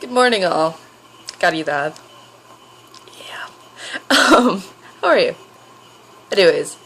Good morning, all. Caridad. Yeah. How are you? Anyways,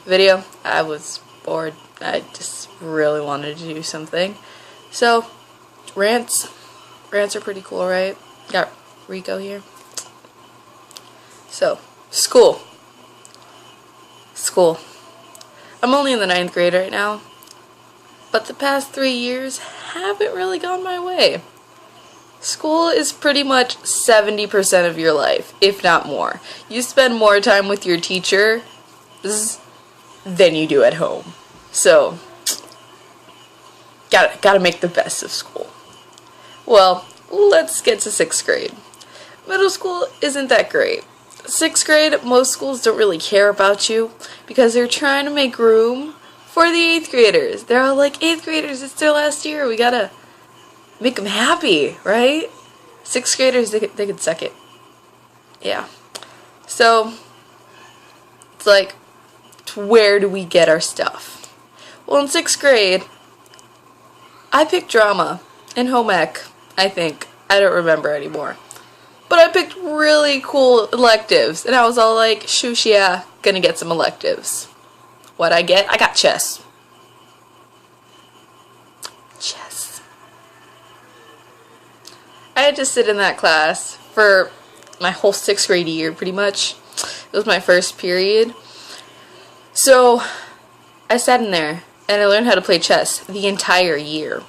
video. I was bored. I just really wanted to do something. So, rants. Rants are pretty cool, right? Got Rico here. So, school. School. I'm only in the 9th grade right now, but the past 3 years haven't really gone my way. School is pretty much 70% of your life, if not more. You spend more time with your teacher than you do at home. So, gotta make the best of school. Well, let's get to 6th grade. Middle school isn't that great. 6th grade, most schools don't really care about you because they're trying to make room for the 8th graders. They're all like, 8th graders, it's their last year, we gotta make them happy, right? 6th graders, they could suck it. Yeah. So, it's like, where do we get our stuff? Well, in 6th grade, I picked drama and home ec, I think. I don't remember anymore. But I picked really cool electives, and I was all like, shoosh, yeah, gonna get some electives. What'd I get? I got chess. Chess. I had to sit in that class for my whole 6th grade year, pretty much. It was my first period. So, I sat in there, and I learned how to play chess the entire year.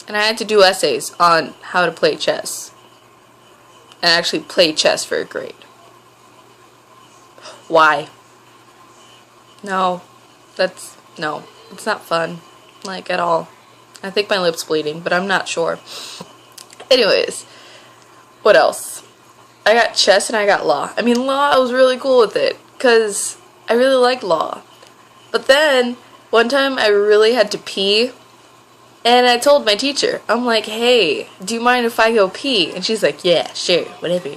And I had to do essays on how to play chess. And actually play chess for a grade. Why? No, it's not fun, like, at all. I think my lip's bleeding, but I'm not sure. Anyways, what else? I got chess and I got law. I mean, law, I was really cool with it, because I really liked law. But then, one time I really had to pee, and I told my teacher, I'm like, hey, do you mind if I go pee? And she's like, yeah, sure, whatever.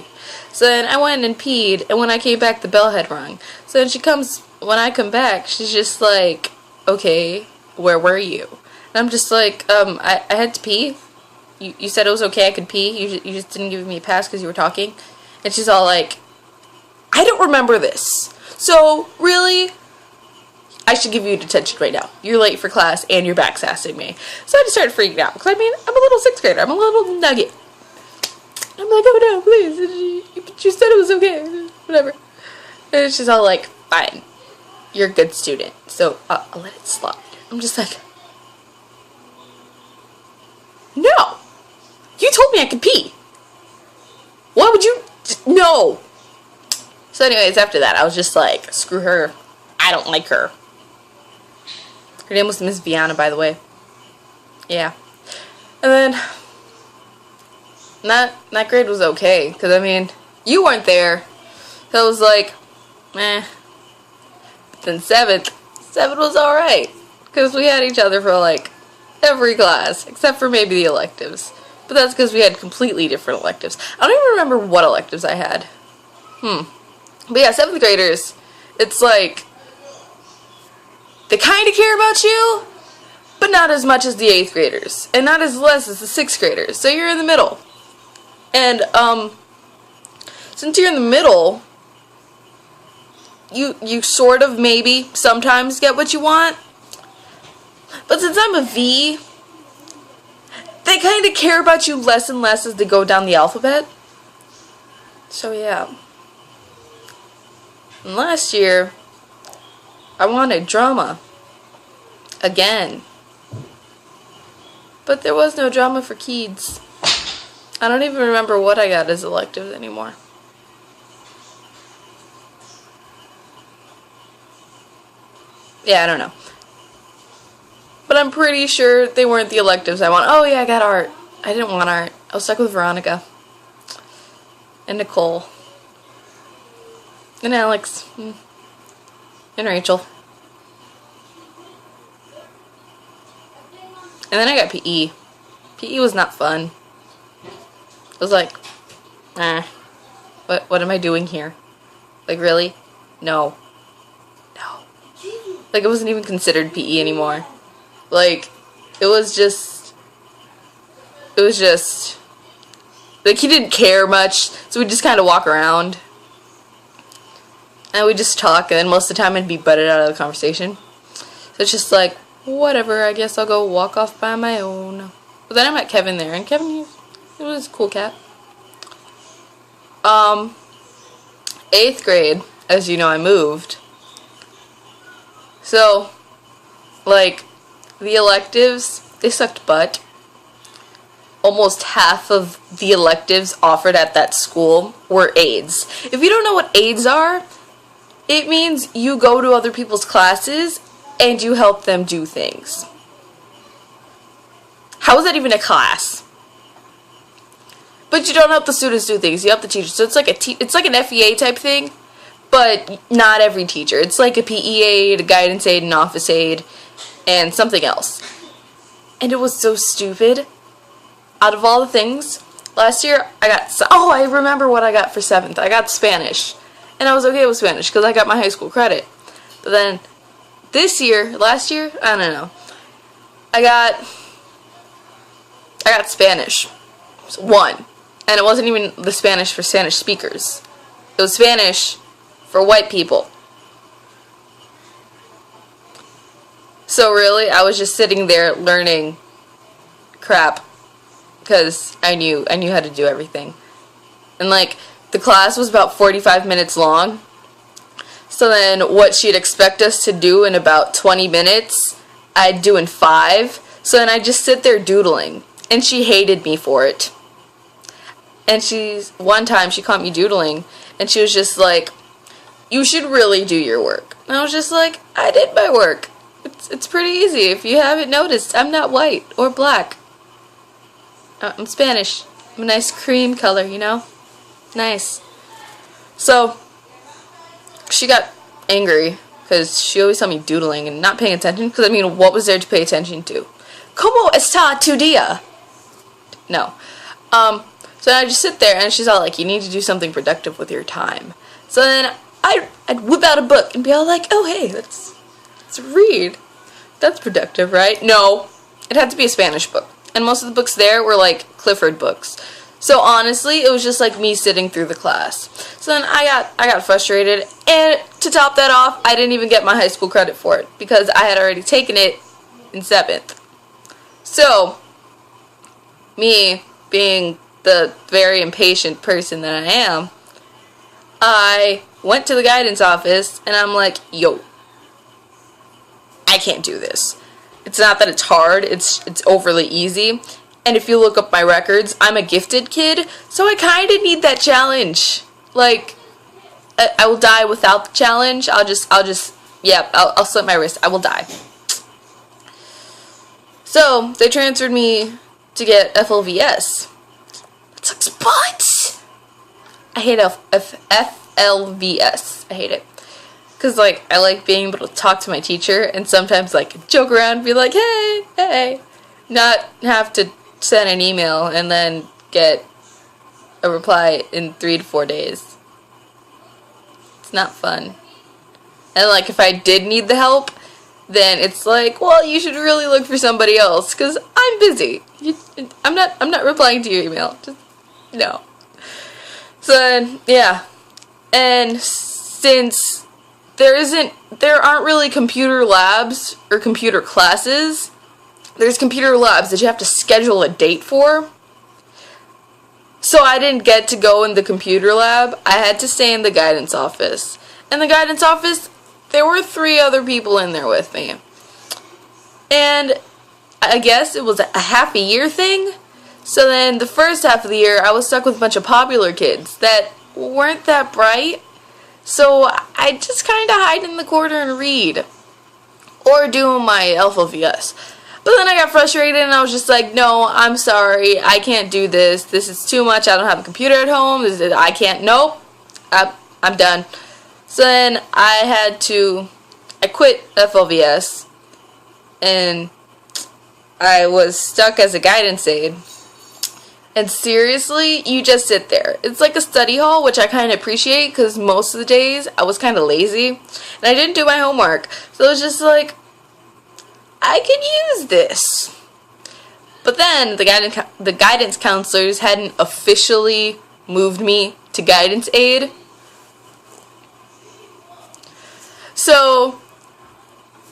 So then I went and peed, and when I came back, the bell had rung. So then when I come back, she's just like, okay, where were you? And I'm just like, I had to pee. You said it was okay I could pee. You just didn't give me a pass because you were talking. And she's all like, I don't remember this. So, really? I should give you detention right now. You're late for class and you're backsassing me. So I just started freaking out. Because, I mean, I'm a little 6th grader. I'm a little nugget. I'm like, oh no, please. You said it was okay. Whatever. And she's all like, fine. You're a good student. So I'll let it slide. I'm just like, no. You told me I could pee. Why would you? No. So anyways, after that, I was just like, screw her. I don't like her. Her name was Miss Viana, by the way. Yeah. And then, that grade was okay. Because, I mean, you weren't there. So it was like, meh. Then 7th was alright. Because we had each other for, like, every class. Except for maybe the electives. But that's because we had completely different electives. I don't even remember what electives I had. But yeah, 7th graders, it's like, they kind of care about you, but not as much as the 8th graders. And not as less as the 6th graders. So you're in the middle. And, since you're in the middle, you sort of maybe sometimes get what you want. But since I'm a V, they kind of care about you less and less as they go down the alphabet. So yeah. And last year, I wanted drama. Again. But there was no drama for kids. I don't even remember what I got as electives anymore. Yeah, I don't know. But I'm pretty sure they weren't the electives I want. Oh yeah, I got art. I didn't want art. I was stuck with Veronica. And Nicole. And Alex. And Rachel. And then I got PE. PE was not fun. It was like, what am I doing here? Like, really? No. No. Like, it wasn't even considered PE anymore. Like, it was just it was just, like, he didn't care much, so we'd just kind of walk around. And we'd just talk, and then most of the time I'd be butted out of the conversation. So it's just like, whatever, I guess I'll go walk off by my own. But then I met Kevin there, and Kevin, he was a cool cat. 8th grade, as you know, I moved. So, like, the electives, they sucked butt. Almost half of the electives offered at that school were aides. If you don't know what aides are, it means you go to other people's classes and you help them do things. How is that even a class? But you don't help the students do things, you help the teachers. So it's like it's like an FEA type thing, but not every teacher. It's like a PE aide, a guidance aide, an office aide, and something else. And it was so stupid. Out of all the things, last year I got, I remember what I got for 7th. I got Spanish. And I was okay with Spanish because I got my high school credit. But then last year, I don't know. I got Spanish. So 1. And it wasn't even the Spanish for Spanish speakers. It was Spanish for white people. So really, I was just sitting there learning crap because I knew how to do everything. And like, the class was about 45 minutes long. So then what she'd expect us to do in about 20 minutes, I'd do in 5. So then I'd just sit there doodling. And she hated me for it. And one time she caught me doodling, and she was just like, you should really do your work. And I was just like, I did my work. It's pretty easy. If you haven't noticed, I'm not white or black. I'm Spanish. I'm a nice cream color, you know? Nice. So, she got angry, because she always saw me doodling and not paying attention, because I mean, what was there to pay attention to? ¿Cómo está tu día? No. So I just sit there, and she's all like, you need to do something productive with your time. So then I'd whip out a book and be all like, oh hey, let's read. That's productive, right? No. It had to be a Spanish book. And most of the books there were like Clifford books. So honestly, it was just like me sitting through the class. So then I got frustrated, and to top that off, I didn't even get my high school credit for it because I had already taken it in 7th. So, me being the very impatient person that I am, I went to the guidance office and I'm like, yo, I can't do this. It's not that it's hard, it's overly easy. And if you look up my records, I'm a gifted kid, so I kind of need that challenge. Like, I will die without the challenge. I'll slit my wrist. I will die. So, they transferred me to get FLVS. That sucks butt! I hate FLVS. I hate it. Because, like, I like being able to talk to my teacher and sometimes, like, joke around and be like, hey. Not have to send an email and then get a reply in 3 to 4 days. It's not fun. And, like, if I did need the help, then it's like, well, you should really look for somebody else because I'm busy. I'm not replying to your email. Just, no. So, yeah. And since there aren't really computer labs or computer classes, there's computer labs that you have to schedule a date for. So I didn't get to go in the computer lab. I had to stay in the guidance office. In the guidance office, there were 3 other people in there with me. And I guess it was a half a year thing. So then the first half of the year, I was stuck with a bunch of popular kids that weren't that bright. So I just kind of hide in the corner and read. Or do my FLVS. But then I got frustrated and I was just like, no, I'm sorry. I can't do this. This is too much. I don't have a computer at home. I can't. Nope. I'm done. So then I quit FLVS, and I was stuck as a guidance aide. And seriously, you just sit there. It's like a study hall, which I kind of appreciate because most of the days I was kind of lazy, and I didn't do my homework. So it was just like, I could use this. But then the guidance counselors hadn't officially moved me to guidance aide. So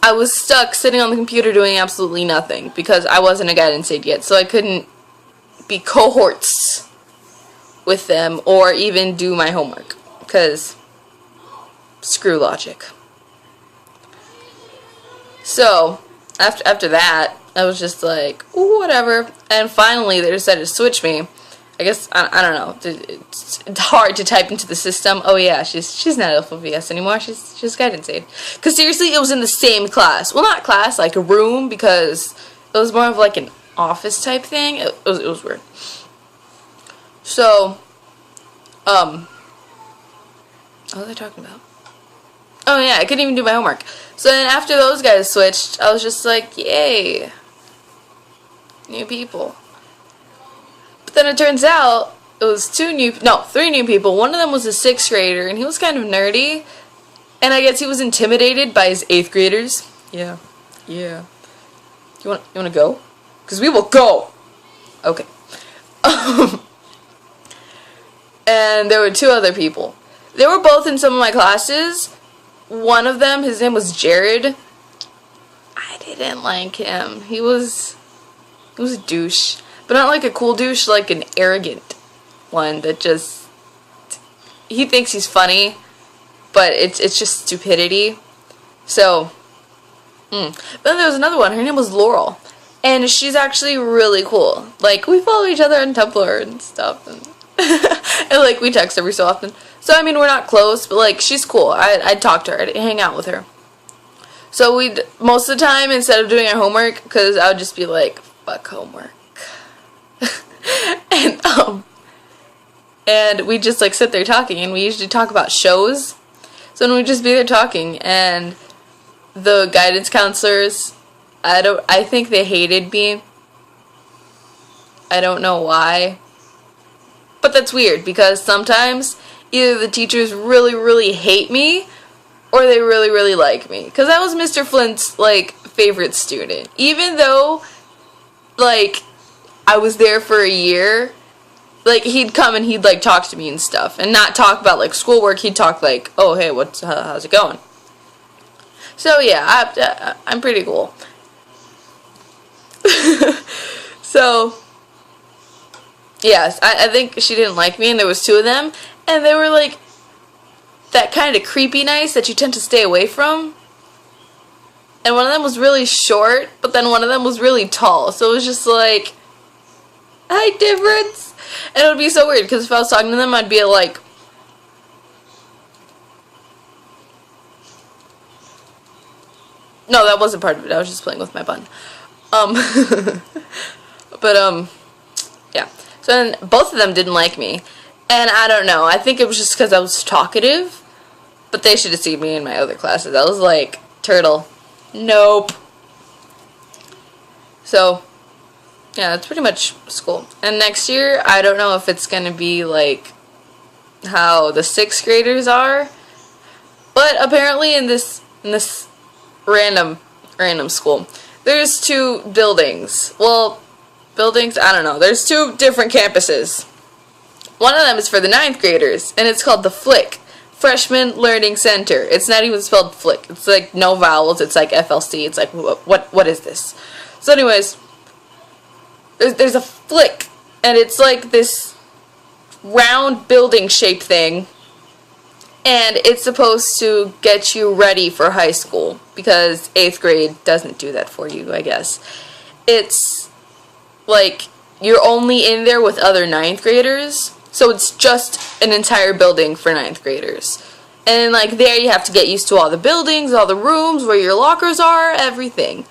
I was stuck sitting on the computer doing absolutely nothing because I wasn't a guidance aide yet, so I couldn't be cohorts with them or even do my homework because screw logic. So after that, I was just like, ooh, whatever. And finally, they decided to switch me. I guess, I don't know. It's hard to type into the system. Oh yeah, she's not LFVS anymore. She's guidance aide. Because seriously, it was in the same class. Well, not class, like a room, because it was more of like an office type thing. It was weird. So, what was I talking about? Oh yeah, I couldn't even do my homework. So then after those guys switched, I was just like, yay. New people. But then it turns out it was three new people. One of them was a 6th grader, and he was kind of nerdy. And I guess he was intimidated by his 8th graders. Yeah. You want to go? Because we will go. Okay. And there were 2 other people. They were both in some of my classes. One of them, his name was Jared. I didn't like him. He was a douche. But not like a cool douche, like an arrogant one that just... He thinks he's funny, but it's just stupidity. So... But then there was another one. Her name was Laurel. And she's actually really cool. Like, we follow each other on Tumblr and stuff. And, and like, we text every so often. So, I mean, we're not close, but, like, she's cool. I'd talk to her. I'd hang out with her. So, most of the time, instead of doing our homework, because I would just be like, fuck homework. And we'd just, like, sit there talking, and we usually talk about shows. So, then we'd just be there talking, and the guidance counselors, I think they hated me. I don't know why. But that's weird, because sometimes either the teachers really, really hate me, or they really, really like me. Because I was Mr. Flint's, like, favorite student. Even though, like, I was there for a year, like, he'd come and he'd, like, talk to me and stuff. And not talk about, like, schoolwork. He'd talk, like, oh, hey, how's it going? So, yeah, I'm pretty cool. So, yes, I think she didn't like me, and there was 2 of them. And they were, like, that kind of creepy nice that you tend to stay away from. And one of them was really short, but then one of them was really tall. So it was just like, height difference. And it would be so weird, because if I was talking to them, I'd be like, no, that wasn't part of it. I was just playing with my bun. Yeah. So then both of them didn't like me. And I don't know. I think it was just because I was talkative. But they should have seen me in my other classes. I was like, turtle. Nope. So, yeah, that's pretty much school. And next year, I don't know if it's going to be like how the 6th graders are. But apparently in this random school, there's 2 buildings. Well, buildings, I don't know. There's 2 different campuses. One of them is for the 9th graders, and it's called the Flick, Freshman Learning Center. It's not even spelled Flick. It's like no vowels. It's like FLC. It's like, what is this? So anyways, there's a Flick, and it's like this round building shaped thing, and it's supposed to get you ready for high school, because 8th grade doesn't do that for you, I guess. It's like you're only in there with other 9th graders, so it's just an entire building for 9th graders. And like there you have to get used to all the buildings, all the rooms, where your lockers are, everything.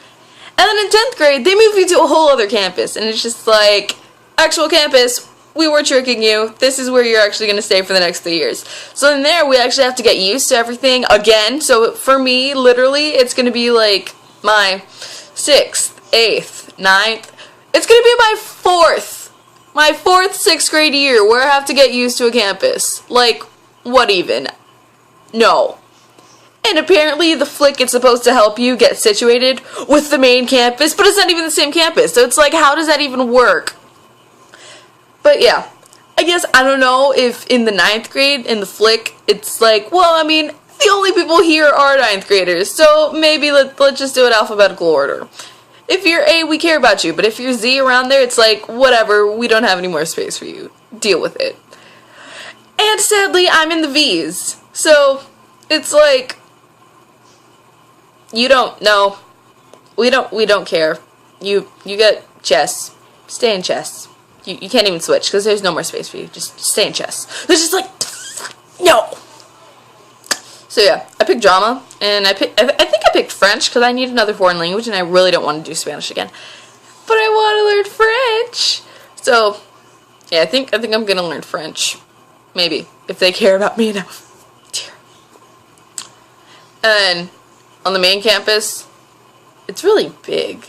And then in 10th grade, they move you to a whole other campus, and it's just like, actual campus, we were tricking you, this is where you're actually going to stay for the next 3 years. So in there, we actually have to get used to everything again. So for me, literally, it's going to be like my 6th, 8th, 9th, it's going to be my 4th 6th grade year where I have to get used to a campus. Like, what even? No. And apparently the flick is supposed to help you get situated with the main campus, but it's not even the same campus. So it's like, how does that even work? But yeah, I guess, I don't know if in the 9th grade, in the flick, it's like, well, I mean, the only people here are 9th graders, so maybe let's just do it alphabetical order. If you're A, we care about you, but if you're Z around there, it's like, whatever, we don't have any more space for you. Deal with it. And sadly, I'm in the V's, so it's like, you don't know. We don't care. You get chess. Stay in chess. You can't even switch because there's no more space for you. Just stay in chess. There's just like, no. So yeah, I picked drama, and I think I picked French because I need another foreign language, and I really don't want to do Spanish again. But I want to learn French. So yeah, I think I'm gonna learn French. Maybe if they care about me enough. And on the main campus, it's really big.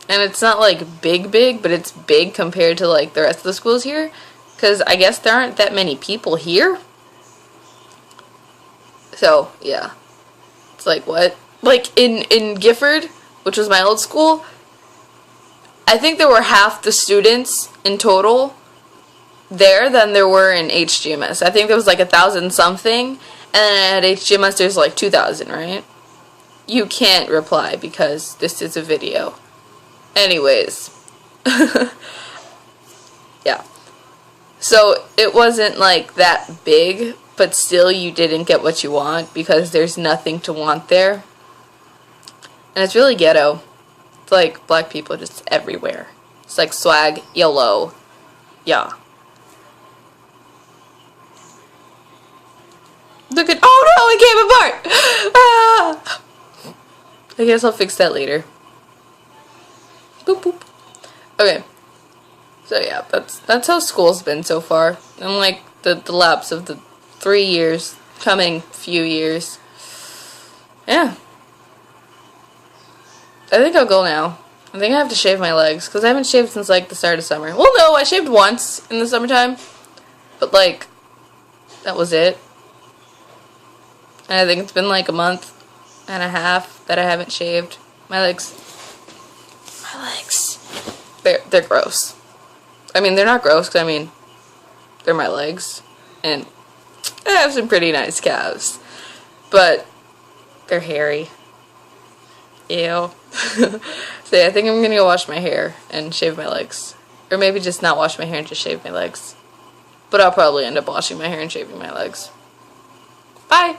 And it's not like big, but it's big compared to like the rest of the schools here. Because I guess there aren't that many people here. So, yeah. It's like, what? Like in Gifford, which was my old school, I think there were half the students in total there than there were in HGMS. I think there was like 1,000 something. And at HGMS there's like 2,000, right? You can't reply because this is a video. Anyways. Yeah. So it wasn't like that big, but still you didn't get what you want because there's nothing to want there. And it's really ghetto. It's like black people just everywhere. It's like swag, YOLO. Yeah. Look at, oh no, it came apart! Ah! I guess I'll fix that later. Boop boop. Okay. So yeah, that's how school's been so far. And like the lapse of the 3 years, coming few years. Yeah. I think I'll go now. I think I have to shave my legs because I haven't shaved since like the start of summer. Well, no, I shaved once in the summertime, but like that was it. And I think it's been like a month and a half that I haven't shaved my legs. They're gross. I mean, they're not gross because I mean they're my legs and I have some pretty nice calves, but they're hairy. Ew. So yeah, I think I'm gonna go wash my hair and shave my legs, or maybe just not wash my hair and just shave my legs, but I'll probably end up washing my hair and shaving my legs. Bye.